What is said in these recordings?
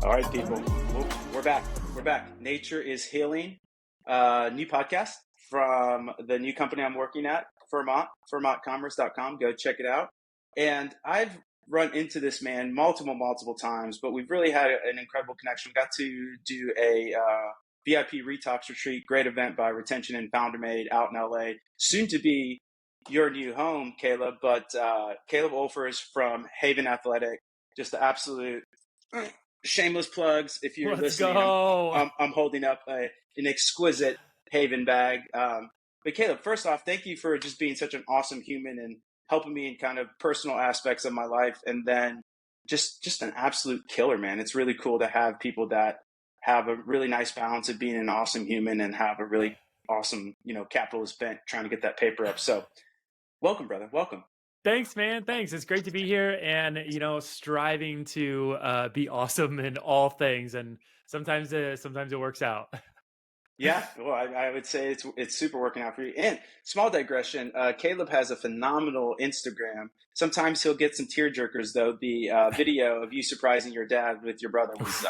All right, people. We're back. We're back. Nature is Healing. New podcast from the new company I'm working at, FermontCommerce.com. Go check it out. And I've run into this man multiple times, but we've really had an incredible connection. We got to do a VIP Retox Retreat, great event by Retention and Founder Made out in LA. Soon to be your new home, Caleb, but Caleb Ulffers from Haven Athletic, just the absolute shameless plugs. If you're listening, I'm holding up an exquisite Haven bag. But Caleb, first off, thank you for just being such an awesome human and helping me in kind of personal aspects of my life. And then just an absolute killer, man. It's really cool to have people that have a really nice balance of being an awesome human and have a really awesome, capitalist bent trying to get that paper up. So welcome, brother. Welcome. Thanks, man. Thanks. It's great to be here and, striving to be awesome in all things. And sometimes it works out. Yeah, well, I would say it's super working out for you. And small digression, Caleb has a phenomenal Instagram. Sometimes he'll get some tear jerkers, though. The video of you surprising your dad with your brother was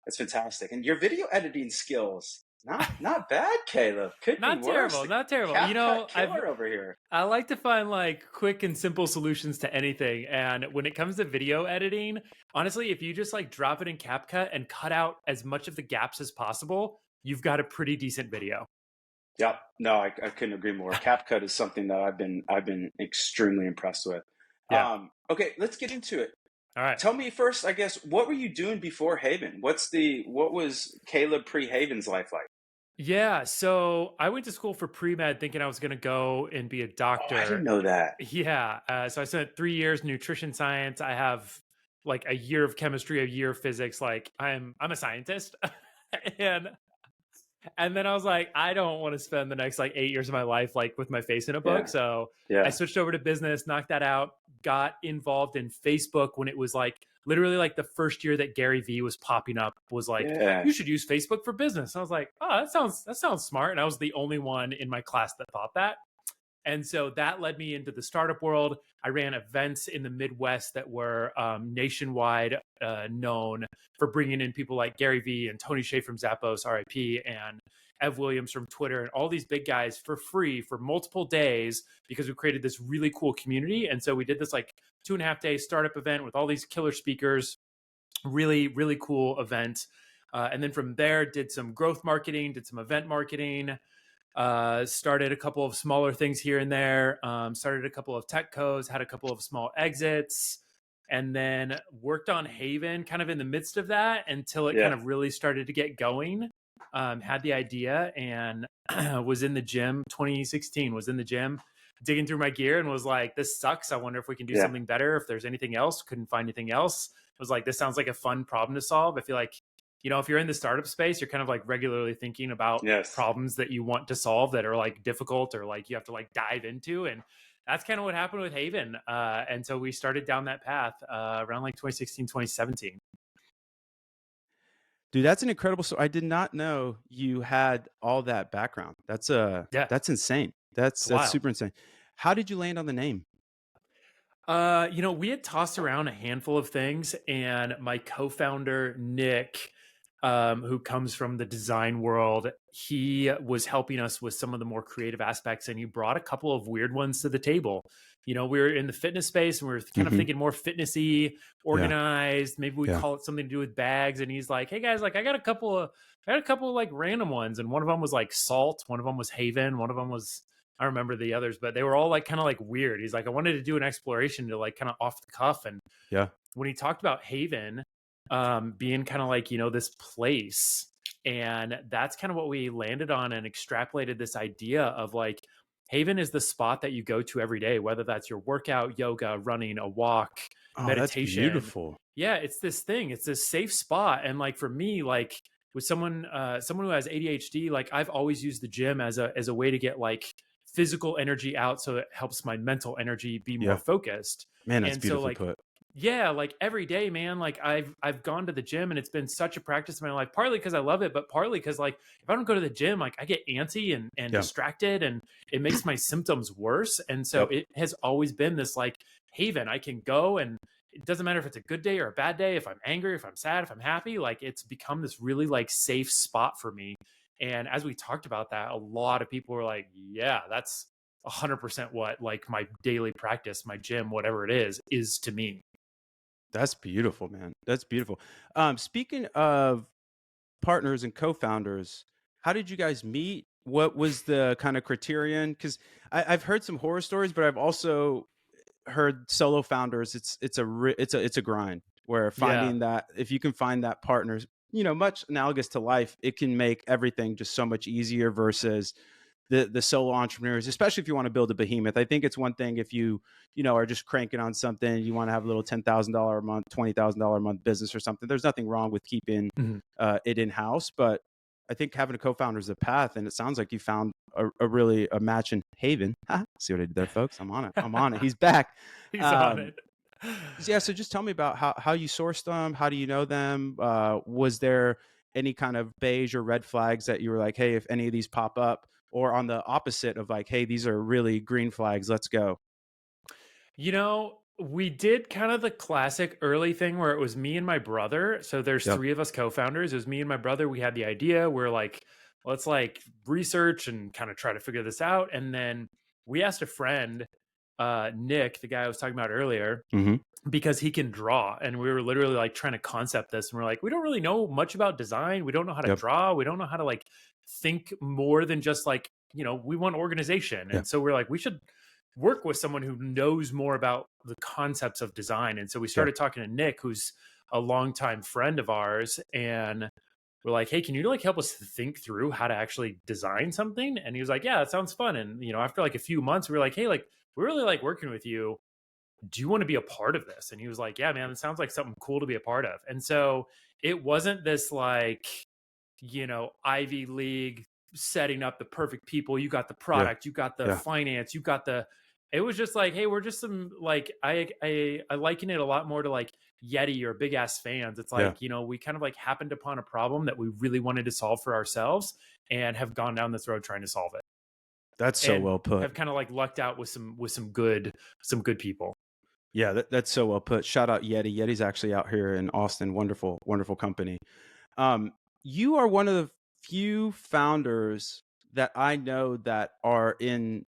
that's fantastic. And your video editing skills, not bad, Caleb. Could not be terrible, worse. not terrible. Killer over here. I like to find like quick and simple solutions to anything. And when it comes to video editing, honestly, if you just like drop it in CapCut and cut out as much of the gaps as possible, you've got a pretty decent video. Yep. No, I couldn't agree more. CapCut is something that I've been extremely impressed with. Yeah. Okay, let's get into it. All right. Tell me first, I guess, what were you doing before Haven? What was Caleb pre-Haven's life like? Yeah, so I went to school for pre-med thinking I was going to go and be a doctor. Oh, I didn't know that. Yeah, so I spent 3 years nutrition science. I have like a year of chemistry, a year of physics. Like I'm a scientist, and then I was like, I don't want to spend the next like 8 years of my life like with my face in a book. Yeah. So Yeah. I switched over to business, knocked that out, got involved in Facebook when it was like literally like the first year that Gary Vee was popping up, was like, you should use Facebook for business. And I was like, oh, that sounds smart. And I was the only one in my class that thought that. And so that led me into the startup world. I ran events in the Midwest that were nationwide known for bringing in people like Gary Vee and Tony Hsieh from Zappos, RIP, and Ev Williams from Twitter, and all these big guys for free for multiple days because we created this really cool community. And so we did this like 2.5 day startup event with all these killer speakers, really, really cool event. And then from there, did some growth marketing, did some event marketing, started a couple of smaller things here and there, started a couple of tech co's, had a couple of small exits, and then worked on Haven kind of in the midst of that until it kind of really started to get going. Had the idea and was in the gym, 2016, was in the gym digging through my gear and was like, this sucks. I wonder if we can do something better. If there's anything else, couldn't find anything else. I was like, this sounds like a fun problem to solve. I feel like, if you're in the startup space, you're kind of like regularly thinking about problems that you want to solve that are like difficult or like you have to like dive into. And that's kind of what happened with Haven. And so we started down that path around like 2016, 2017. Dude, that's an incredible story. I did not know you had all that background. That's insane. That's super insane. How did you land on the name? We had tossed around a handful of things, and my co-founder, Nick, who comes from the design world, he was helping us with some of the more creative aspects, and he brought a couple of weird ones to the table. We were in the fitness space and we were kind of thinking more fitnessy, organized. Maybe we call it something to do with bags. And he's like, hey guys, like I got a couple of like random ones. And one of them was like Salt. One of them was Haven. One of them was, I don't remember the others, but they were all like kind of like weird. He's like, I wanted to do an exploration to like kind of off the cuff. And when he talked about Haven being kind of like, this place, and that's kind of what we landed on and extrapolated this idea of like, Haven is the spot that you go to every day, whether that's your workout, yoga, running, a walk, meditation. That's beautiful. Yeah, it's this thing. It's this safe spot. And like for me, like with someone who has ADHD, like I've always used the gym as a way to get like physical energy out, so it helps my mental energy be more focused. Man, that's beautifully put. Yeah, like every day, man, like I've gone to the gym and it's been such a practice in my life, partly because I love it, but partly because like if I don't go to the gym, like I get antsy and distracted, and it makes my symptoms worse. And so it has always been this like haven. I can go and it doesn't matter if it's a good day or a bad day, if I'm angry, if I'm sad, if I'm happy, like it's become this really like safe spot for me. And as we talked about that, a lot of people were like, yeah, that's 100% what like my daily practice, my gym, whatever it is to me. That's beautiful, man. That's beautiful. Speaking of partners and co-founders, how did you guys meet? What was the kind of criterion? Because I've heard some horror stories, but I've also heard solo founders. It's a grind where finding that, if you can find that partner, much analogous to life, it can make everything just so much easier versus the solo entrepreneurs, especially if you want to build a behemoth. I think it's one thing if you are just cranking on something, you want to have a little $10,000 a month, $20,000 a month business or something. There's nothing wrong with keeping it in house, but I think having a co-founder is a path, and it sounds like you found a match in Haven. See what I did there, folks? I'm on it. He's back. He's on it. Yeah. So just tell me about how you sourced them. How do you know them? Was there any kind of beige or red flags that you were like, hey, if any of these pop up, or on the opposite of like, hey, these are really green flags, let's go? We did kind of the classic early thing where it was me and my brother. So there's three of us co-founders. It was me and my brother. We had the idea. We're like, let's like research and kind of try to figure this out. And then we asked a friend, Nick, the guy I was talking about earlier, because he can draw. And we were literally like trying to concept this. And we're like, we don't really know much about design. We don't know how to draw. We don't know how to like think more than just like, we want organization. And so we're like, we should work with someone who knows more about the concepts of design. And so we started talking to Nick, who's a longtime friend of ours. And we're like, hey, can you like help us think through how to actually design something? And he was like, yeah, that sounds fun. And, after like a few months, we were like, hey, like, we really like working with you. Do you want to be a part of this? And he was like, yeah, man, it sounds like something cool to be a part of. And so it wasn't this like, Ivy League setting up the perfect people. You got the product, you got the finance, it was just like, hey, we're just some like, I liken it a lot more to like Yeti or Big Ass Fans. It's like, we kind of like happened upon a problem that we really wanted to solve for ourselves and have gone down this road trying to solve it. That's so well put. Have kind of like lucked out with some good people. Yeah, that's so well put. Shout out Yeti. Yeti's actually out here in Austin. Wonderful, wonderful company. You are one of the few founders that I know that are in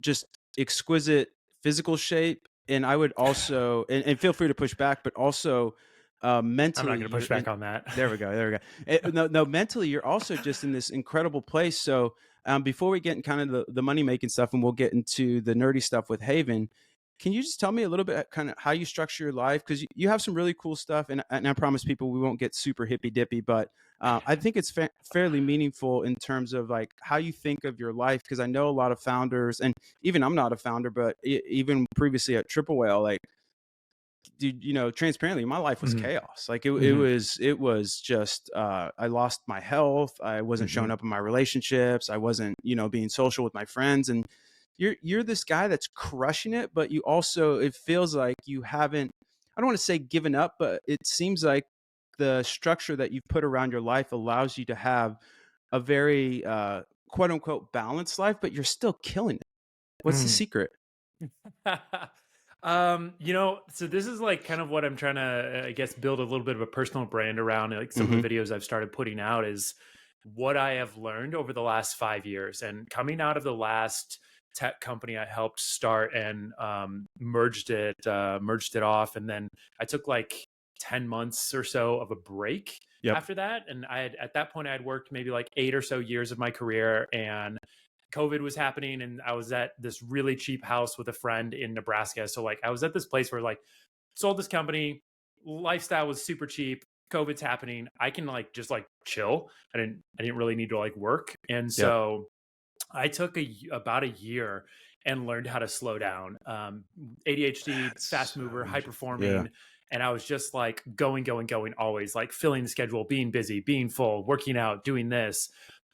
just exquisite physical shape. And I would also, and feel free to push back, but also mentally. I'm not going to push back on that. There we go. No, mentally, you're also just in this incredible place. So before we get in kind of the money making stuff, and we'll get into the nerdy stuff with Haven, can you just tell me a little bit kind of how you structure your life? Because you have some really cool stuff, and I promise people we won't get super hippy dippy, but I think it's fairly meaningful in terms of like how you think of your life. Because I know a lot of founders, and even I'm not a founder, but even previously at Triple Whale, like, dude, transparently, my life was chaos. Like it was just I lost my health. I wasn't showing up in my relationships. I wasn't being social with my friends, and you're this guy that's crushing it, but you also, it feels like you haven't, I don't want to say given up, but it seems like the structure that you've put around your life allows you to have a very quote unquote balanced life, but you're still killing it. What's the secret? So this is like kind of what I'm trying to, I guess, build a little bit of a personal brand around. Like some of the videos I've started putting out is what I have learned over the last 5 years, and coming out of the last tech company I helped start and merged it off. And then I took like 10 months or so of a break after that. And at that point I had worked maybe like 8 or so years of my career, and COVID was happening, and I was at this really cheap house with a friend in Nebraska. So like I was at this place where like sold this company, lifestyle was super cheap. COVID's happening. I can like just like chill. I didn't really need to like work. And so I took about a year and learned how to slow down. ADHD, fast mover, high performing. And I was just like going always, like filling the schedule, being busy, being full, working out, doing this.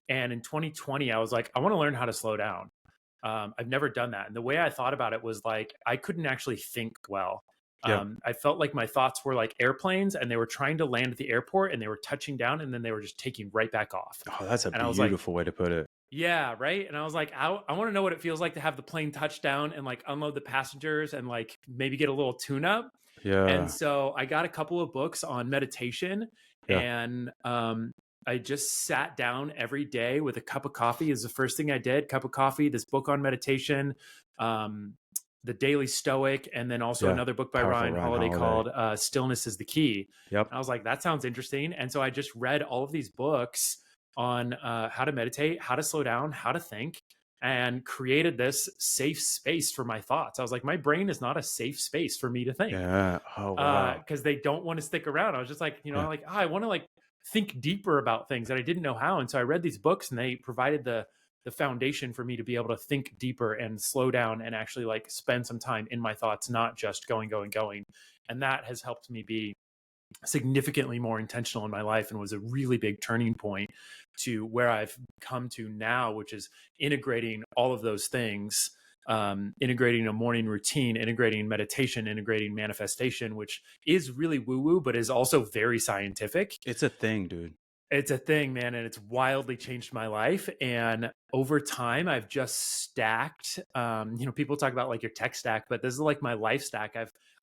And in 2020, I was like, I want to learn how to slow down. I've never done that. And the way I thought about it was like, I couldn't actually think well. I felt like my thoughts were like airplanes, and they were trying to land at the airport, and they were touching down, and then they were just taking right back off. Oh, that's a beautiful way to put it. Yeah, right. And I was like, I want to know what it feels like to have the plane touch down and like unload the passengers and like maybe get a little tune up. And Yeah. so I got a couple of books on meditation, Yeah. and I just sat down every day with a cup of coffee is the first thing I did. Cup of coffee, this book on meditation, um, The Daily Stoic, and then also Yeah. another book by Powerful Ryan Ryan Holiday Holiday. called Stillness is the Key. Yep. And I was like, that sounds interesting. And so I just read all of these books on how to meditate, how to slow down, how to think, and created this safe space for my thoughts. I was like, my brain is not a safe space for me to think, Yeah. Oh, wow. because they don't want to stick around. I was just like, Yeah. like, oh, I want to like think deeper about things that I didn't know how. And so I read these books, and they provided the foundation for me to be able to think deeper and slow down and actually like spend some time in my thoughts, not just going. And that has helped me be significantly more intentional in my life, and was a really big turning point to where I've come to now, which is integrating all of those things, integrating a morning routine, integrating meditation, integrating manifestation, which is really woo woo, but is also very scientific. It's a thing, dude. It's a thing, man, and it's wildly changed my life. And over time, I've just stacked. People talk about like your tech stack, but this is like my life stack.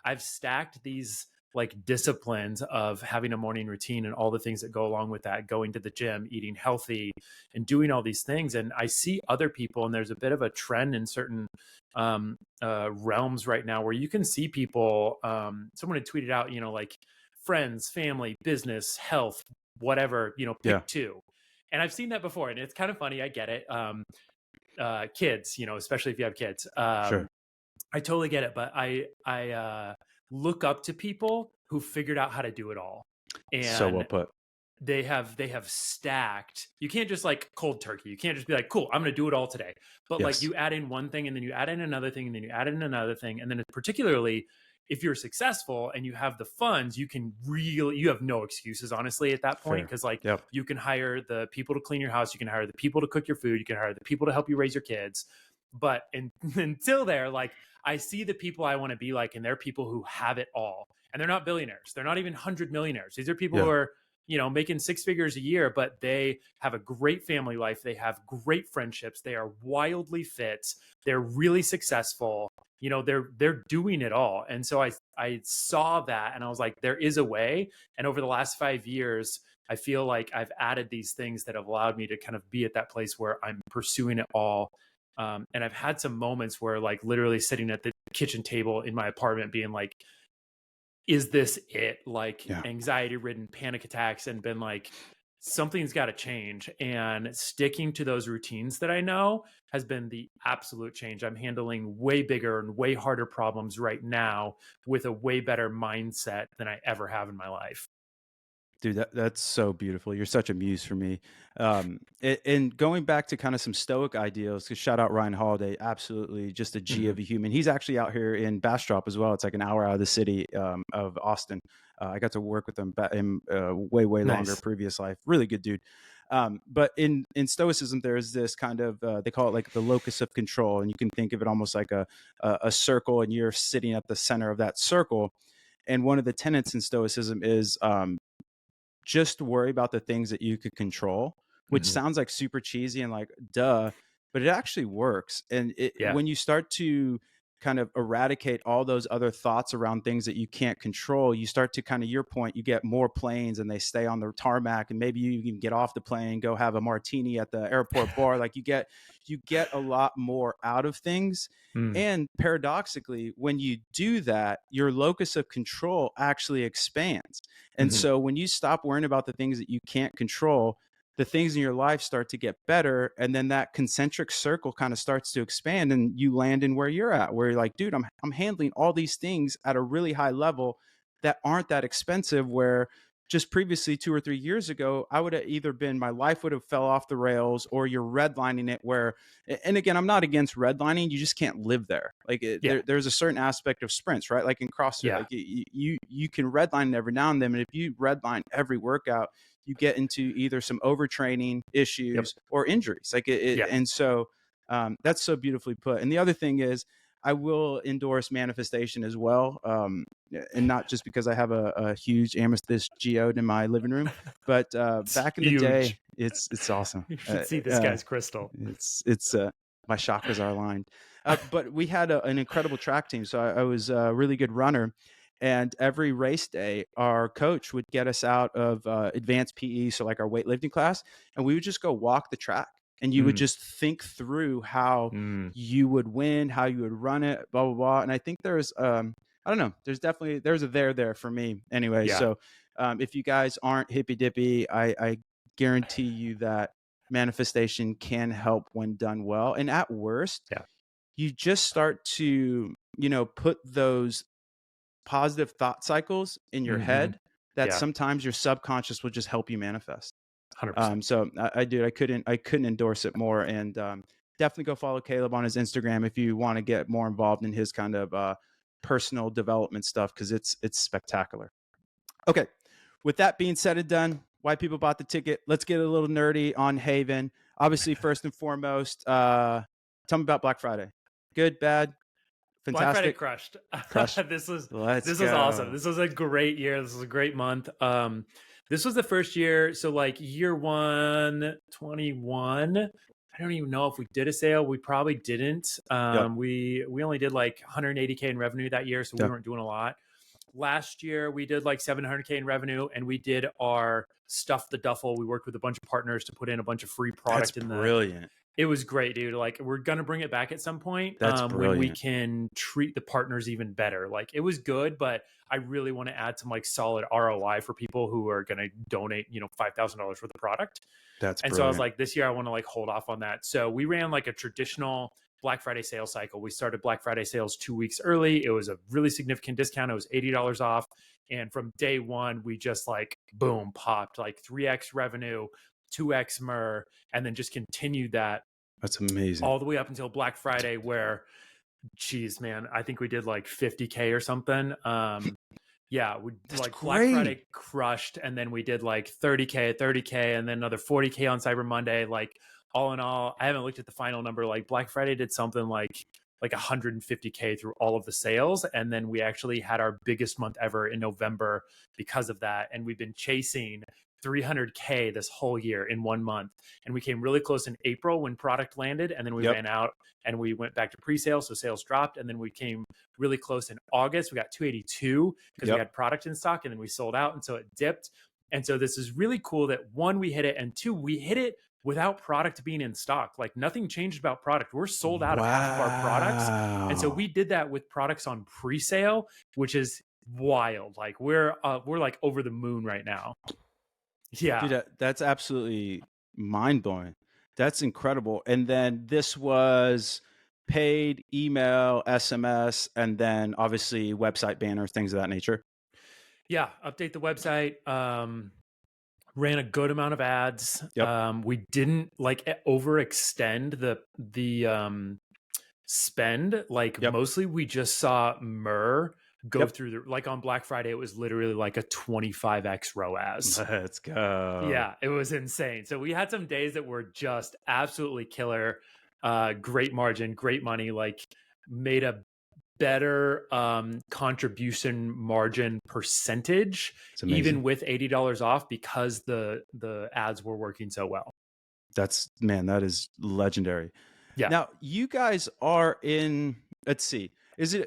I've stacked these like disciplines of having a morning routine and all the things that go along with that, going to the gym, eating healthy, and doing all these things. And I see other people, and there's a bit of a trend in certain realms right now where you can see people. Someone had tweeted out, like friends, family, business, health, whatever, pick Yeah. two. And I've seen that before, and it's kind of funny. I get it. Kids, especially if you have kids. Sure. I totally get it. But I look up to people who figured out how to do it all. So well And put. they have stacked. You can't just like cold turkey. You can't just be like, cool, I'm going to do it all today. But like Yes. you add in one thing, and then you add in another thing, and then you add in another thing. And then particularly if you're successful and you have the funds, you have no excuses, honestly, at that point. Fair. Cause like Yep. you can hire the people to clean your house. You can hire the people to cook your food. You can hire the people to help you raise your kids. But until there, like I see the people I want to be like, and they're people who have it all, and they're not billionaires. They're not even 100 millionaires. These are people who are, making 6 figures a year, but they have a great family life. They have great friendships. They are wildly fit. They're really successful. They're doing it all. And so I saw that, and I was like, there is a way. And over the last 5 years, I feel like I've added these things that have allowed me to kind of be at that place where I'm pursuing it all. And I've had some moments where like literally sitting at the kitchen table in my apartment being like, is this it? Like anxiety ridden panic attacks, and been like, something's got to change. And sticking to those routines that I know has been the absolute change. I'm handling way bigger and way harder problems right now with a way better mindset than I ever have in my life. Dude, that's so beautiful. You're such a muse for me. And going back to kind of some stoic ideals, because shout out Ryan Holiday, absolutely just a G of a human. He's actually out here in Bastrop as well. It's like an hour out of the city of Austin. I got to work with him in way longer previous life. Really good dude. But in Stoicism, there's this kind of, they call it like the locus of control. And you can think of it almost like a circle, and you're sitting at the center of that circle. And one of the tenets in Stoicism is just worry about the things that you could control, which sounds like super cheesy and like, duh, but it actually works. And when you start to kind of eradicate all those other thoughts around things that you can't control, you start to kind of, your point, you get more planes and they stay on the tarmac, and maybe you can get off the plane and go have a martini at the airport bar. Like you get a lot more out of things. And paradoxically, when you do that, your locus of control actually expands. And so when you stop worrying about the things that you can't control, the things in your life start to get better. And then that concentric circle kind of starts to expand, and you land in where you're at, where you're like, dude, I'm handling all these things at a really high level that aren't that expensive, where just previously 2 or 3 years ago, I would have either been, my life would have fell off the rails, or you're redlining it where, and again, I'm not against redlining. You just can't live there. Like there's a certain aspect of sprints, right? Like in CrossFit, like you can redline every now and then. And if you redline every workout, you get into either some overtraining issues or injuries. Like and so that's so beautifully put. And the other thing is, I will endorse manifestation as well. And not just because I have a huge amethyst geode in my living room, but back in the day, it's awesome. You should see this guy's crystal. It's my chakras are aligned. But we had an incredible track team. So I was a really good runner. And every race day, our coach would get us out of advanced PE, so like our weightlifting class, and we would just go walk the track. And you would just think through how you would win, how you would run it, blah, blah, blah. And I think there's, I don't know, there's a there for me anyway. Yeah. So if you guys aren't hippy dippy, I guarantee you that manifestation can help when done well. And at worst, you just start to, put those positive thought cycles in your head that sometimes your subconscious will just help you manifest. 100%. So I couldn't endorse it more. And definitely go follow Caleb on his Instagram if you want to get more involved in his kind of personal development stuff, because it's spectacular. Okay, with that being said and done, why people bought the ticket, let's get a little nerdy on Haven. Obviously, first and foremost, tell me about Black Friday. Good, bad, fantastic? Black Friday crushed. This was awesome. This was a great year. This was a great month. This was the first year. So like year 121, I don't even know if we did a sale. We probably didn't. We only did like 180K in revenue that year. So we weren't doing a lot. Last year we did like 700K in revenue, and we did our stuff the duffel. We worked with a bunch of partners to put in a bunch of free product. That's brilliant. It was great, dude. Like, we're going to bring it back at some point. That's when we can treat the partners even better. Like, it was good, but I really want to add some like solid ROI for people who are going to donate, $5,000 worth of product. That's and brilliant. So I was like, this year I want to like hold off on that. So we ran like a traditional Black Friday sales cycle. We started Black Friday sales 2 weeks early. It was a really significant discount. It was $80 off. And from day one, we just like, boom, popped like 3x revenue, 2x MER, and then just continued that. That's amazing. All the way up until Black Friday, where, geez, man, I think we did like 50K or something. Yeah, we like great. Black Friday crushed, and then we did like 30K, and then another 40K on Cyber Monday. Like, all in all, I haven't looked at the final number. Like, Black Friday did something like 150K through all of the sales, and then we actually had our biggest month ever in November because of that. And we've been chasing 300K this whole year in 1 month, and we came really close in April when product landed, and then we ran out and we went back to pre-sale, so sales dropped, and then we came really close in August. We got 282 because we had product in stock, and then we sold out, and so it dipped. And so this is really cool that one, we hit it, and two, we hit it without product being in stock. Like, nothing changed about product. We're sold out of half of our products, and so we did that with products on pre-sale, which is wild. Like, we're like over the moon right now. Yeah, dude, that's absolutely mind-blowing. That's incredible. And then this was paid email, SMS, and then obviously website banners, things of that nature. Yeah, update the website. Ran a good amount of ads. We didn't like overextend the spend. Like, mostly we just saw MER go through the, like on Black Friday, it was literally like a 25x ROAS. Let's go. Yeah, it was insane. So we had some days that were just absolutely killer. Great margin, great money, like made a better contribution margin percentage, even with $80 off, because the ads were working so well. That is legendary. Yeah. Now you guys are in, let's see.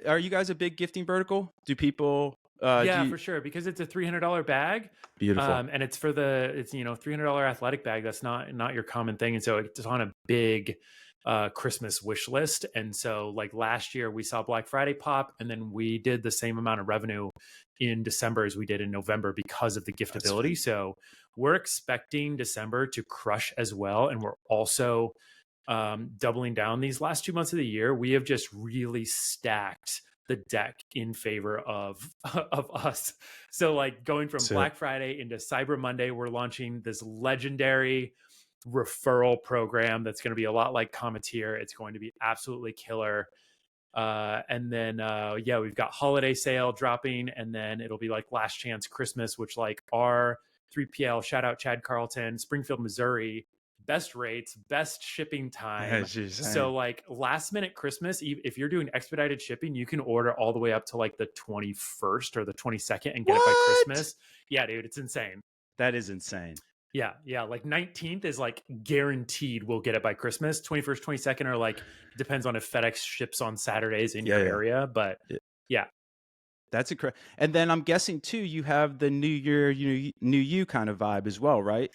Are you guys a big gifting vertical? Do people? For sure, because it's a $300 bag. Beautiful. And it's $300 athletic bag. That's not your common thing. And so it's on a big Christmas wish list. And so like last year we saw Black Friday pop, and then we did the same amount of revenue in December as we did in November because of the giftability. So we're expecting December to crush as well. And we're also doubling down these last 2 months of the year. We have just really stacked the deck in favor of us. So like going from Black Friday into Cyber Monday, we're launching this legendary referral program that's going to be a lot like Cometeer. It's going to be absolutely killer. And then we've got holiday sale dropping, and then it'll be like last chance Christmas, which like our 3PL, shout out Chad Carlton, Springfield, Missouri, best rates, best shipping time. So like last minute Christmas, if you're doing expedited shipping, you can order all the way up to like the 21st or the 22nd and get it by Christmas. Yeah, dude, it's insane. That is insane. Yeah. Like 19th is like guaranteed we'll get it by Christmas. 21st, 22nd are like, depends on if FedEx ships on Saturdays in your area. But yeah. That's incredible. And then I'm guessing too, you have the new year, new you kind of vibe as well, right?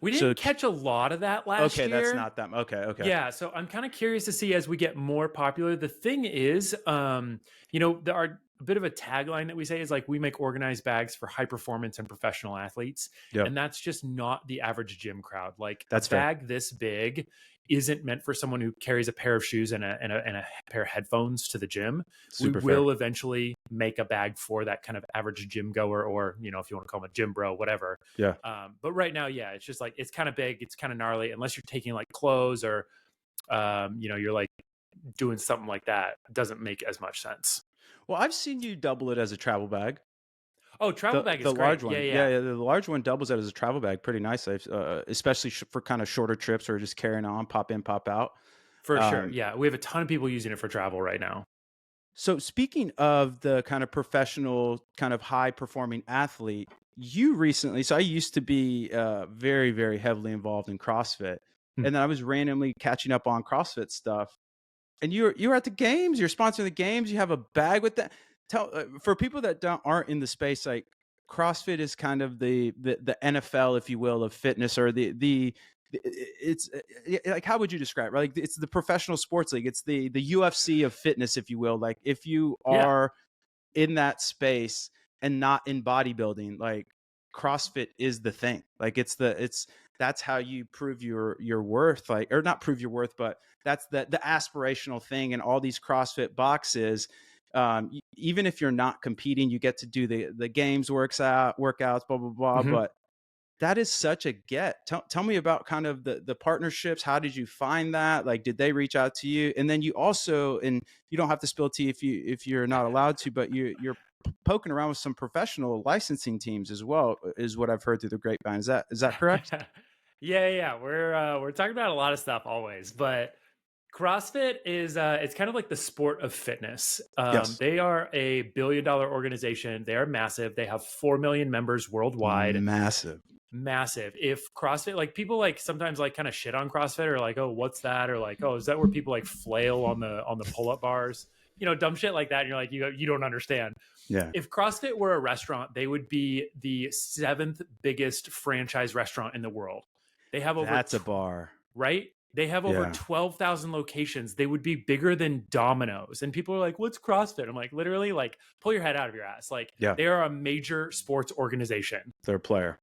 We didn't catch a lot of that last okay, year. that's not them. Okay. Yeah, so I'm kind of curious to see as we get more popular. The thing is, there are a bit of a tagline that we say is like, we make organized bags for high performance and professional athletes. Yep. And that's just not the average gym crowd. Like That's a bag this big isn't meant for someone who carries a pair of shoes and a pair of headphones to the gym. Super we will eventually make a bag for that kind of average gym goer, or, if you want to call them a gym bro, whatever. Yeah. But right now, yeah, it's just like, it's kind of big. It's kind of gnarly, unless you're taking like clothes or, you're like doing something like that. It doesn't make as much sense. Well, I've seen you double it as a travel bag. Oh, travel bag is the great. large one. Yeah. The large one doubles it as a travel bag pretty nicely, especially for kind of shorter trips or just carrying on, pop in, pop out. For sure. Yeah, we have a ton of people using it for travel right now. So speaking of the kind of professional, kind of high performing athlete, you recently, so I used to be very, very heavily involved in CrossFit. And then I was randomly catching up on CrossFit stuff. And you're at the games, you're sponsoring the games, you have a bag with that. For people that aren't in the space, like CrossFit is kind of the NFL, if you will, of fitness, or it's like, how would you describe it? Like, it's the professional sports league. It's the UFC of fitness, if you will. Like, if you are in that space and not in bodybuilding, like CrossFit is the thing. Like, that's how you prove your worth, like, or not prove your worth, but that's the aspirational thing. And all these CrossFit boxes, even if you're not competing, you get to do the games, workouts, blah, blah, blah. But that is such a get. Tell me about kind of the partnerships. How did you find that? Like, did they reach out to you? And then you also, and you don't have to spill tea if you're not allowed to, but you're poking around with some professional licensing teams as well, is what I've heard through the grapevine. Is that correct? Yeah. We're talking about a lot of stuff always, but CrossFit is it's kind of like the sport of fitness. Yes. They are a $1 billion organization. They are massive. They have 4 million members worldwide. Massive. If CrossFit, like, people like sometimes like kind of shit on CrossFit, or like, oh, what's that? Or like, oh, is that where people like flail on the pull-up bars? Dumb shit like that. And you're like, you don't understand. Yeah. If CrossFit were a restaurant, they would be the 7th biggest franchise restaurant in the world. They have over That's a bar. Right? They have over 12,000 locations. They would be bigger than Domino's. And people are like, what's CrossFit? I'm like, literally, like, pull your head out of your ass. Like, they are a major sports organization. They're a player.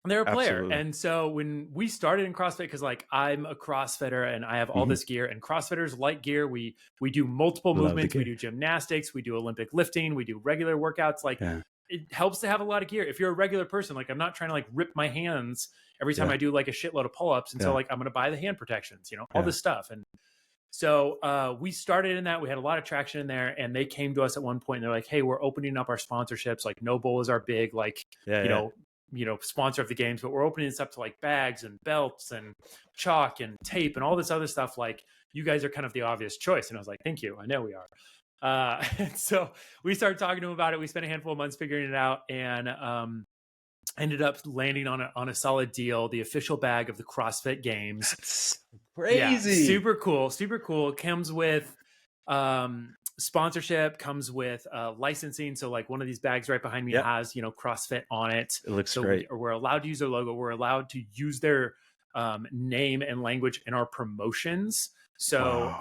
They're a player. Absolutely. And so when we started in CrossFit, because like I'm a CrossFitter and I have all this gear, and CrossFitters like gear. We do multiple movements. We do gymnastics. We do Olympic lifting. We do regular workouts. Like, it helps to have a lot of gear. If you're a regular person, like, I'm not trying to like rip my hands every time I do like a shitload of pull-ups. And so like, I'm going to buy the hand protections, all this stuff. And so we started in that. We had a lot of traction in there, and they came to us at one point and they're like, hey, we're opening up our sponsorships. Like, Noble is our big, like, sponsor of the games, but we're opening this up to like bags and belts and chalk and tape and all this other stuff. Like, you guys are kind of the obvious choice. And I was like, thank you. I know we are. And so we started talking to them about it. We spent a handful of months figuring it out, and ended up landing on a solid deal, the official bag of the CrossFit Games. That's crazy. Yeah, super cool. It comes with sponsorship, comes with licensing. So like, one of these bags right behind me has, CrossFit on it. It looks great. We're allowed to use their logo. We're allowed to use their name and language in our promotions. So,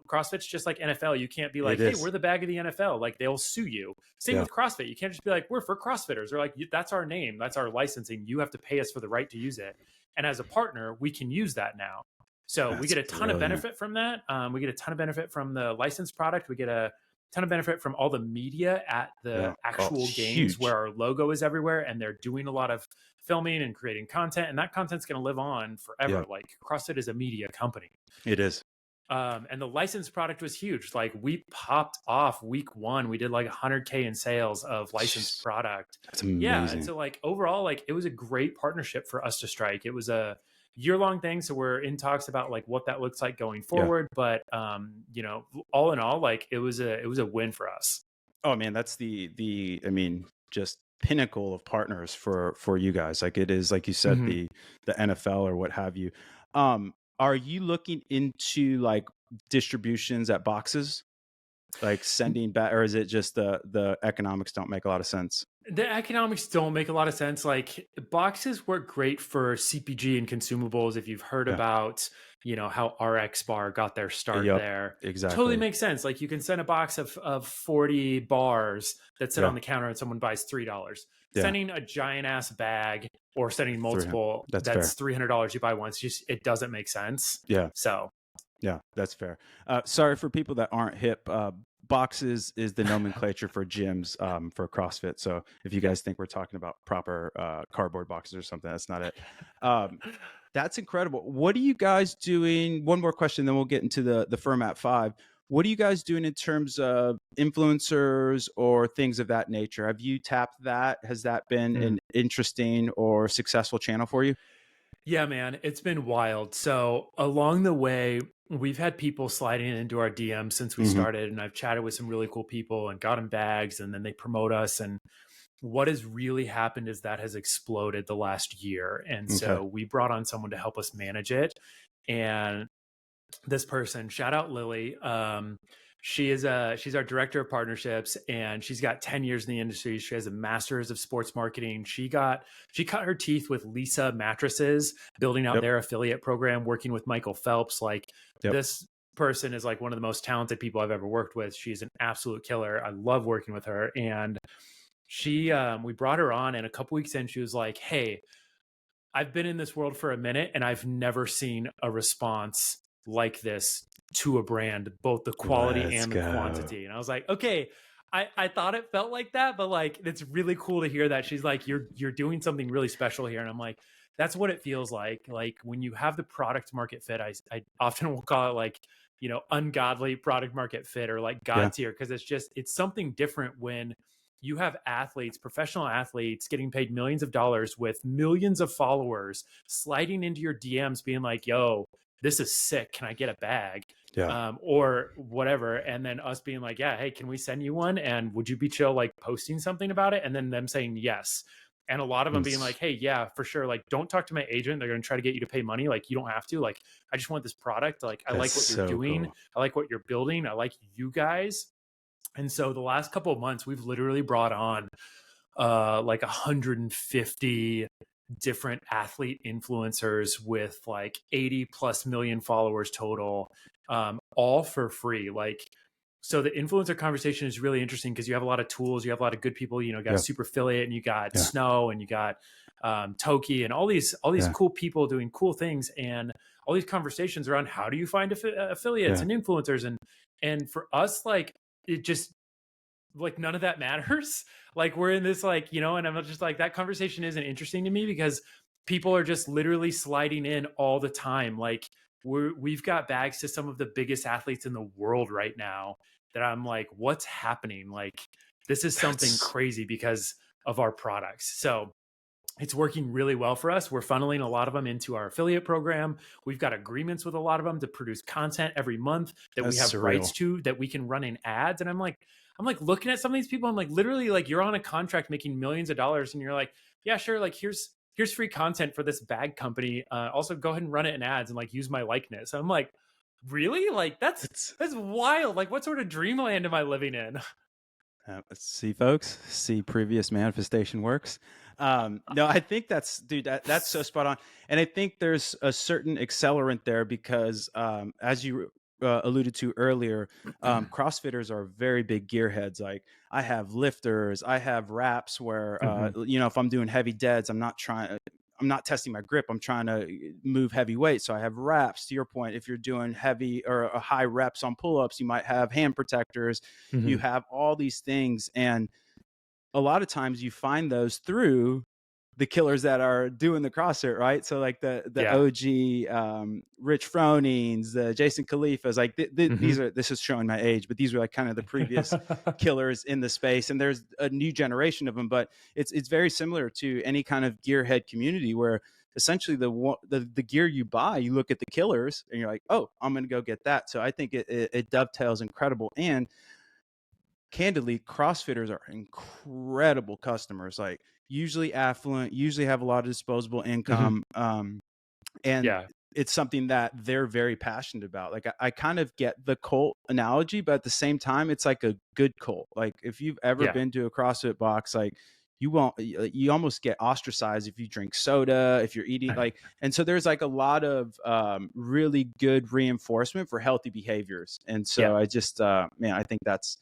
CrossFit's just like NFL. You can't be like, hey, we're the bag of the NFL. Like, they'll sue you. Same with CrossFit. You can't just be like, we're for CrossFitters. They're like, that's our name. That's our licensing. You have to pay us for the right to use it. And as a partner, we can use that now. So we get a ton of benefit from that. We get a ton of benefit from the licensed product. We get a ton of benefit from all the media at the actual games, where our logo is everywhere, and they're doing a lot of filming and creating content, and that content's going to live on forever. Like, CrossFit is a media company. It is. And the licensed product was huge. Like, we popped off week 1. We did like 100K in sales of licensed product. That's amazing. Yeah. And so like, overall, like, it was a great partnership for us to strike. It was a year-long thing. So we're in talks about like what that looks like going forward. But, all in all, like, it was a win for us. Oh man, that's the just pinnacle of partners for you guys. Like, it is, like you said, the NFL or what have you. Are you looking into like distributions at boxes? Like sending back, or is it just the economics don't make a lot of sense? The economics don't make a lot of sense. Like boxes work great for CPG and consumables. If you've heard Yeah. about, how RX Bar got their start Yep. there, Exactly. totally makes sense. Like you can send a box of 40 bars that sit Yeah. on the counter and someone buys $3. Yeah. Sending a giant ass bag or sending multiple, That's that's $300 you buy once. It doesn't make sense. Yeah. So Yeah, that's fair. Sorry for people that aren't hip. Boxes is the nomenclature for gyms for CrossFit. So if you guys think we're talking about proper cardboard boxes or something, that's not it. That's incredible. What are you guys doing? One more question, then we'll get into the Format 5. What are you guys doing in terms of influencers or things of that nature? Have you tapped that? Has that been an interesting or successful channel for you? Yeah, man, it's been wild. So along the way, we've had people sliding into our DMs since we started, and I've chatted with some really cool people and got them bags, and then they promote us. And what has really happened is that has exploded the last year. And so we brought on someone to help us manage it. And this person, shout out Lily. She's our director of partnerships, and she's got 10 years in the industry. She has a master's of sports marketing. She cut her teeth with Lisa Mattresses, building out their affiliate program, working with Michael Phelps. Like this person is like one of the most talented people I've ever worked with. She's an absolute killer. I love working with her. And we brought her on, and a couple weeks in, she was like, "Hey, I've been in this world for a minute and I've never seen a response like this to a brand, both the quality and the quantity." And I was like, okay, I thought it felt like that, but like, it's really cool to hear that she's like, you're doing something really special here. And I'm like, that's what it feels like. Like when you have the product market fit, I often will call it like, ungodly product market fit or like God tier. Cause it's something different when you have athletes, professional athletes getting paid millions of dollars with millions of followers sliding into your DMs being like, yo, this is sick. Can I get a bag? Or whatever. And then us being like, yeah, hey, can we send you one? And would you be chill like posting something about it? And then them saying yes. And a lot of them being like, hey, yeah, for sure. Like, don't talk to my agent. They're going to try to get you to pay money. Like, you don't have to. Like, I just want this product. Like, I like what you're doing. Cool. I like what you're building. I like you guys. And so the last couple of months, we've literally brought on like 150 different athlete influencers with like 80 plus million followers total, all for free. Like, so the influencer conversation is really interesting because you have a lot of tools, you have a lot of good people, you got Super Affiliate, and you got Snow, and you got Toki, and all these cool people doing cool things, and all these conversations around how do you find affiliates and influencers, and for us, like, it just, like, none of that matters. Like, we're in this, like, and I'm just like, that conversation isn't interesting to me because people are just literally sliding in all the time. Like, we've got bags to some of the biggest athletes in the world right now that I'm like, what's happening? Like, this is something crazy because of our products. So it's working really well for us. We're funneling a lot of them into our affiliate program. We've got agreements with a lot of them to produce content every month that we have rights to, that we can run in ads. And I'm like looking at some of these people. I'm like, literally, like, you're on a contract making millions of dollars, and you're like, yeah, sure. Like, here's free content for this bag company. Also, go ahead and run it in ads and like use my likeness. I'm like, really? Like, that's wild. Like, what sort of dreamland am I living in? See, folks, see previous manifestation works. No, I think that's so spot on. And I think there's a certain accelerant there because as you alluded to earlier, CrossFitters are very big gearheads. Like, I have lifters, I have wraps where, if I'm doing heavy deads, I'm not testing my grip. I'm trying to move heavy weight. So I have wraps. To your point, if you're doing heavy or high reps on pull-ups, you might have hand protectors. You have all these things. And a lot of times you find those through the killers that are doing the CrossFit, right? So like the OG Rich Fronings, the Jason Khalifas, like this is showing my age, but these are like kind of the previous killers in the space. And there's a new generation of them, but it's very similar to any kind of gearhead community where essentially the gear you buy, you look at the killers and you're like, oh, I'm going to go get that. So I think it dovetails incredible. And candidly, CrossFitters are incredible customers, like usually affluent, usually have a lot of disposable income. And it's something that they're very passionate about. Like I kind of get the cult analogy, but at the same time, it's like a good cult. Like if you've ever been to a CrossFit box, like you almost get ostracized if you drink soda, if you're eating like, and so there's like a lot of really good reinforcement for healthy behaviors. And so I just, man, I think that's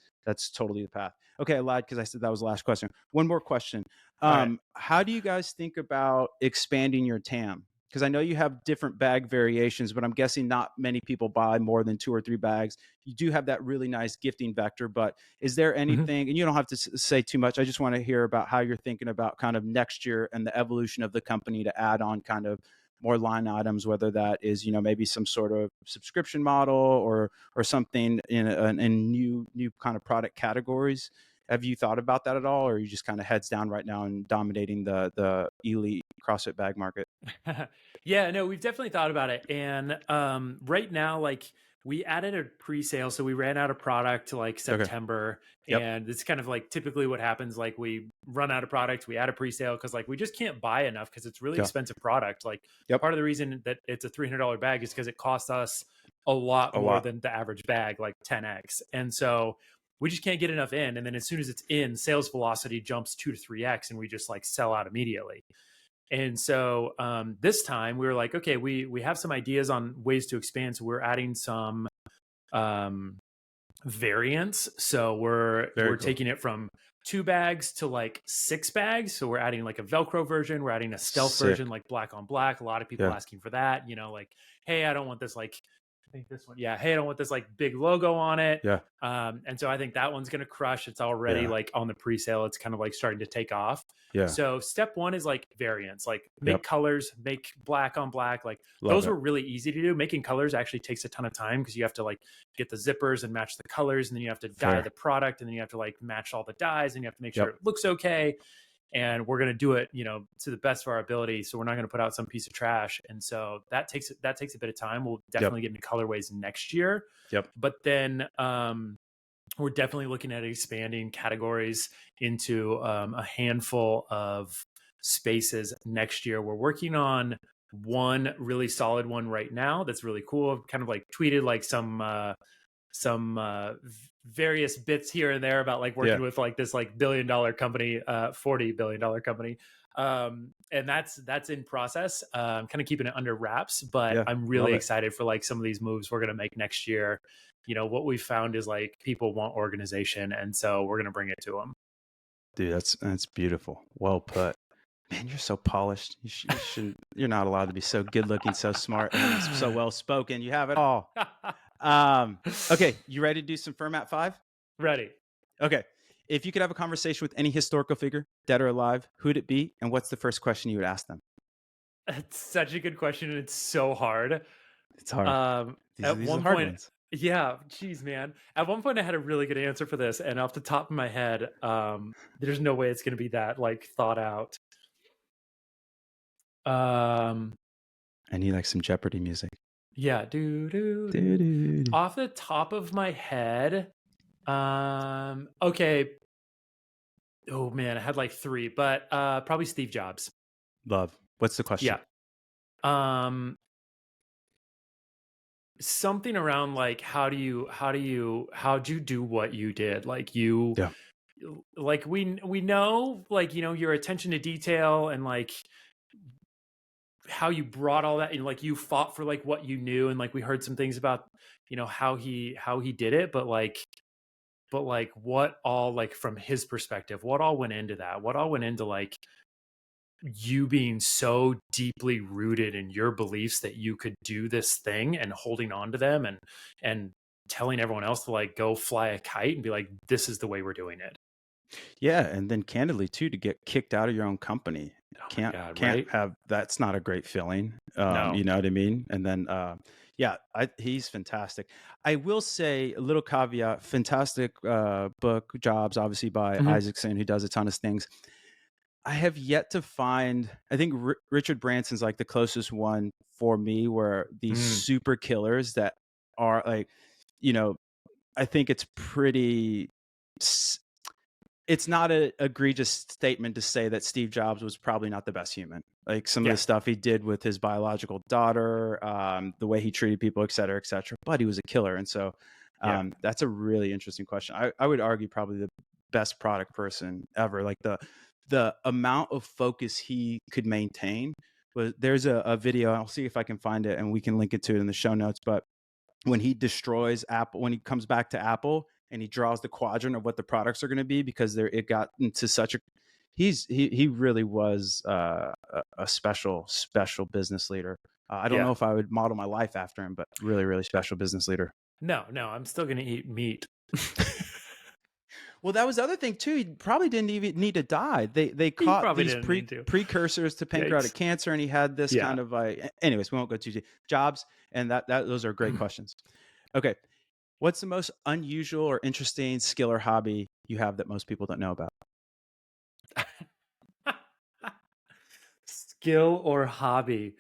totally the path. Okay, I lied because I said that was the last question. One more question. How do you guys think about expanding your TAM? Because I know you have different bag variations, but I'm guessing not many people buy more than 2 or 3 bags. You do have that really nice gifting vector, but is there anything, and you don't have to say too much, I just want to hear about how you're thinking about kind of next year and the evolution of the company to add on kind of more line items, whether that is, maybe some sort of subscription model or something in new kind of product categories. Have you thought about that at all, or are you just kind of heads down right now and dominating the elite CrossFit bag market? Yeah, no, we've definitely thought about it. And right now, like we added a pre-sale. So we ran out of product to like September. Okay. And it's kind of like typically what happens. Like we run out of product, we add a pre-sale because like we just can't buy enough because it's really expensive product. Like part of the reason that it's a $300 bag is because it costs us a lot more than the average bag, like 10x. And so we just can't get enough in. And then as soon as it's in, sales velocity jumps 2 to 3x and we just like sell out immediately. And so this time we were like, okay, we have some ideas on ways to expand. So we're adding some variants. So we're taking it from 2 bags to like 6 bags. So we're adding like a Velcro version. We're adding a stealth version, like black on black. A lot of people asking for that, like, hey, I don't want this like, I think this one. Yeah. Hey, I don't want this like big logo on it. Yeah. And so I think that one's going to crush. It's already like on the pre-sale. It's kind of like starting to take off. Yeah. So step 1 is like variants, like make colors, make black on black. Like those were really easy to do. Making colors actually takes a ton of time because you have to like get the zippers and match the colors. And then you have to dye the product. And then you have to like match all the dyes and you have to make sure it looks okay. And we're going to do it, to the best of our ability. So we're not going to put out some piece of trash. And so that takes a bit of time. We'll definitely get into colorways next year. But then we're definitely looking at expanding categories into a handful of spaces next year. We're working on one really solid one right now. That's really cool. I've kind of like tweeted like some various bits here and there about like working with like this like $1 billion company, $40 billion company. And that's in process. Kind of keeping it under wraps, but I'm really excited for like some of these moves we're going to make next year. What we found is like people want organization. And so we're going to bring it to them. Dude, that's beautiful. Well put. Man, you're so polished. You're not allowed to be so good looking, so smart, and so well spoken. You have it all. Okay, you ready to do some Fermat 5? Ready. Okay. If you could have a conversation with any historical figure, dead or alive, who'd it be? And what's the first question you would ask them? That's such a good question. And it's so hard. It's hard. At one point, yeah, geez, man. At one point I had a really good answer for this. And off the top of my head, there's no way it's going to be that like thought out. I need like some Jeopardy music. Yeah. Do. Off the top of my head. Okay. Oh man, I had like 3, but probably Steve Jobs. Love. What's the question? Yeah. Something around like how'd you do what you did? Like you like we know like your attention to detail and like how you brought all that and like you fought for like what you knew and like we heard some things about how he did it, but like what all like from his perspective, what all went into that, what all went into like you being so deeply rooted in your beliefs that you could do this thing and holding on to them and telling everyone else to like go fly a kite and be like, this is the way we're doing it. Yeah. And then candidly too, to get kicked out of your own company. Can't have, that's not a great feeling. No. You know what I mean? And then, he's fantastic. I will say a little caveat, fantastic book, Jobs, obviously by Isaacson, who does a ton of things. I have yet to find, I think Richard Branson's like the closest one for me, where these super killers that are like, I think it's pretty, it's not an egregious statement to say that Steve Jobs was probably not the best human. like some of the stuff he did with his biological daughter, the way he treated people, et cetera, et cetera. But he was a killer. And so that's a really interesting question. I would argue probably the best product person ever. Like the amount of focus he could maintain was, there's a video, I'll see if I can find it and we can link it to it in the show notes. But when he destroys Apple, when he comes back to Apple and he draws the quadrant of what the products are going to be, because it got into such a, he really was a special business leader. I don't know if I would model my life after him, but really, really special business leader. No, I'm still going to eat meat. Well, that was the other thing too. He probably didn't even need to die. They caught these precursors to pancreatic cancer, and he had this kind of like. Anyways, we won't go too deep. Jobs, and that those are great questions. Okay, what's the most unusual or interesting skill or hobby you have that most people don't know about? Skill or hobby?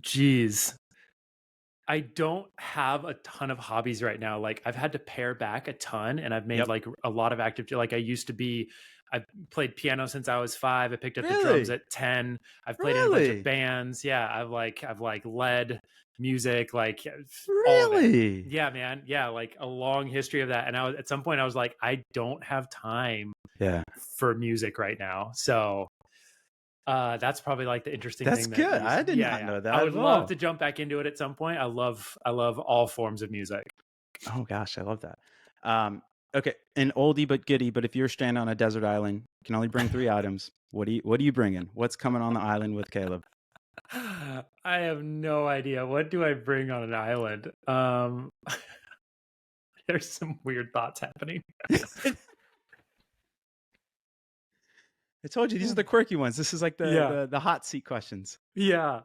Geez. I don't have a ton of hobbies right now. Like I've had to pare back a ton, and I've made like a lot of active, like I played piano since I was 5. I picked up the drums at 10. I've played in a bunch of bands. Yeah. I've led music, like all of it. Yeah, man. Yeah. Like a long history of that. And at some point I was like, I don't have time for music right now. So that's probably like the interesting thing. That's good. I did not know that. I would love to jump back into it at some point. I love all forms of music. Oh gosh, I love that. Okay, an oldie but goodie. But if you're stranded on a desert island, you can only bring 3 items. What are you bringing? What's coming on the island with Caleb? I have no idea. What do I bring on an island? There's some weird thoughts happening. I told you these are the quirky ones. This is like the hot seat questions. Yeah.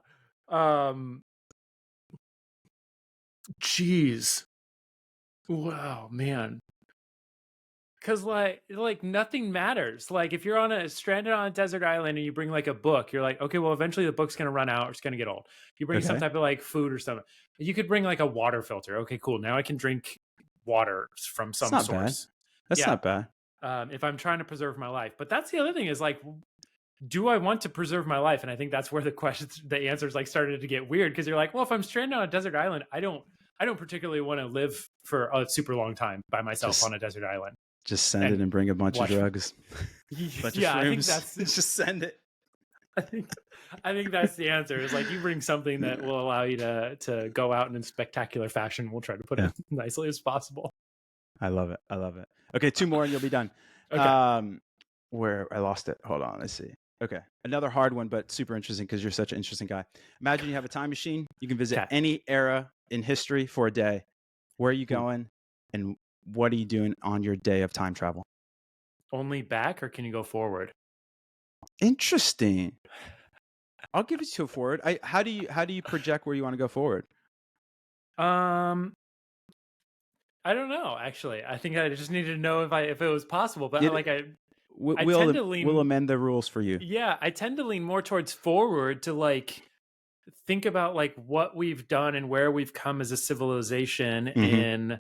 Jeez. Wow, man. Cause like nothing matters. Like if you're stranded on a desert island and you bring like a book, you're like, okay, well, eventually the book's gonna run out or it's gonna get old. You bring some type of like food or something. You could bring like a water filter. Okay, cool. Now I can drink water from some source. That's not bad. If I'm trying to preserve my life. But that's the other thing is like, do I want to preserve my life? And I think that's where the answers like started to get weird, because you're like, well, if I'm stranded on a desert island, I don't particularly want to live for a super long time by myself on a desert island. Just send it and bring a bunch of drugs. I think that's just send it. I think that's the answer. Is like you bring something that will allow you to go out in spectacular fashion. We'll try to put it nicely as possible. I love it. Okay, 2 more and you'll be done. Okay. Where I lost it. Hold on. Let's see. Okay. Another hard one, but super interesting because you're such an interesting guy. Imagine you have a time machine. You can visit any era in history for a day. Where are you going? And what are you doing on your day of time travel? Only back, or can you go forward? Interesting. I'll give it to you forward. How do you project where you want to go forward? I don't know, actually. I think I just needed to know if it was possible. But we'll amend the rules for you. Yeah, I tend to lean more towards forward to like think about like what we've done and where we've come as a civilization in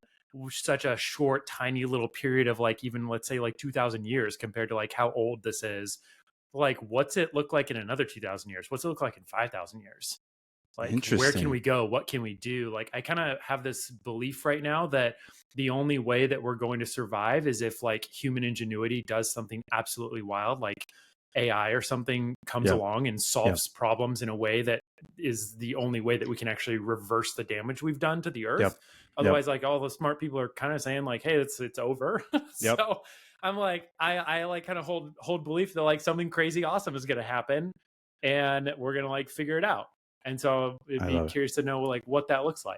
such a short, tiny little period of like even let's say like 2,000 years compared to like how old this is. Like, what's it look like in another 2,000 years? What's it look like in 5,000 years? Like, where can we go? What can we do? Like, I kind of have this belief right now that the only way that we're going to survive is if like human ingenuity does something absolutely wild, like AI or something comes along and solves problems in a way that is the only way that we can actually reverse the damage we've done to the earth. Otherwise, like all the smart people are kind of saying like, hey, it's over. So I'm like, I like kind of hold belief that like something crazy awesome is going to happen and we're going to like figure it out. And so it'd be curious to know like what that looks like.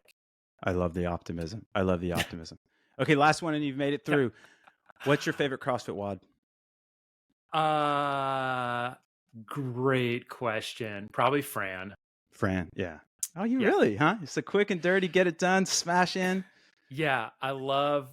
I love the optimism. Okay, last one and you've made it through. What's your favorite CrossFit WOD? Great question. Probably Fran. Yeah. Oh, you really, huh? It's a quick and dirty, get it done, smash in. Yeah, I love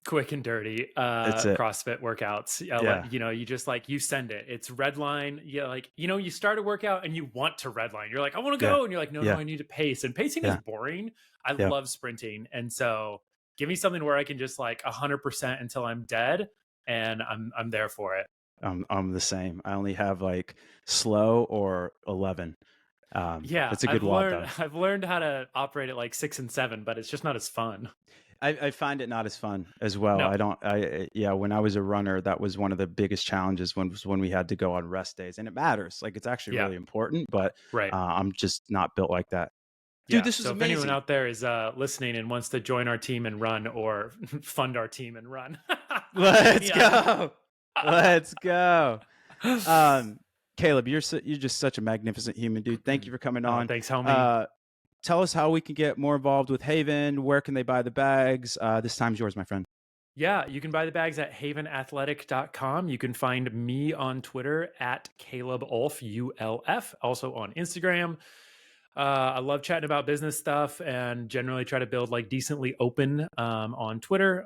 quick and dirty CrossFit workouts. Like, you just like you send it. It's red line. Like you start a workout and you want to red line. You're like, I want to go, and you're like, no, I need to pace. And pacing is boring. I love sprinting, and so give me something where I can just like 100% until I'm dead, and I'm there for it. I'm the same. I only have like slow or 11. Yeah, it's a good WOD though. I've learned how to operate at like 6 and 7, but it's just not as fun. I find it not as fun as well. No. When I was a runner, that was one of the biggest challenges when we had to go on rest days, and it matters. Like, it's actually really important, but right. I'm just not built like that. Dude, this was so amazing. If anyone out there is listening and wants to join our team and run, or fund our team and run, let's go. Let's go. Caleb, you're just such a magnificent human, dude. Thank you for coming on. Thanks, homie. Tell us how we can get more involved with Haven. Where can they buy the bags? This time's yours, my friend. Yeah, you can buy the bags at havenathletic.com. You can find me on Twitter at Caleb Ulff, ULF, also on Instagram. I love chatting about business stuff and generally try to build like decently open on Twitter.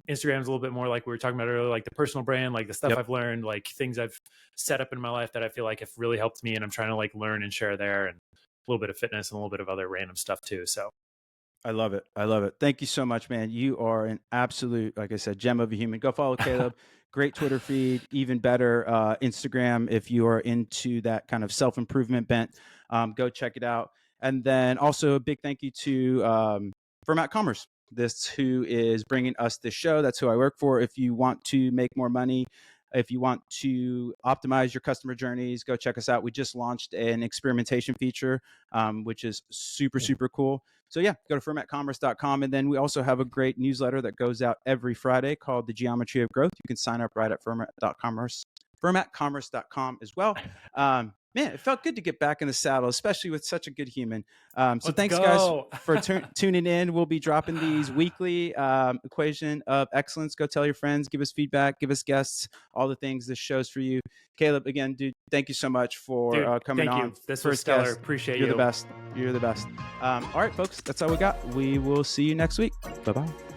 Instagram's a little bit more like we were talking about earlier, like the personal brand, like the stuff I've learned, like things I've set up in my life that I feel like have really helped me, and I'm trying to like learn and share there, and a little bit of fitness and a little bit of other random stuff too. So I love it. I love it. Thank you so much, man. You are an absolute, like I said, gem of a human. Go follow Caleb. Great Twitter feed, even better Instagram if you are into that kind of self-improvement bent. Go check it out. And then also a big thank you to Format Commerce, who is bringing us this show. That's who I work for. If you want to make more money, if you want to optimize your customer journeys, go check us out. We just launched an experimentation feature, which is super, super cool. So yeah, go to formatcommerce.com. And then we also have a great newsletter that goes out every Friday called The Geometry of Growth. You can sign up right at formatcommerce.com as well. Man, it felt good to get back in the saddle, especially with such a good human. So thanks, guys, for tuning in. We'll be dropping these weekly equation of excellence. Go tell your friends, give us feedback, give us guests, all the things this show's for you. Caleb, again, dude, thank you so much for coming on. This was stellar. Appreciate you. You're the best. You're the best. All right, folks, that's all we got. We will see you next week. Bye-bye.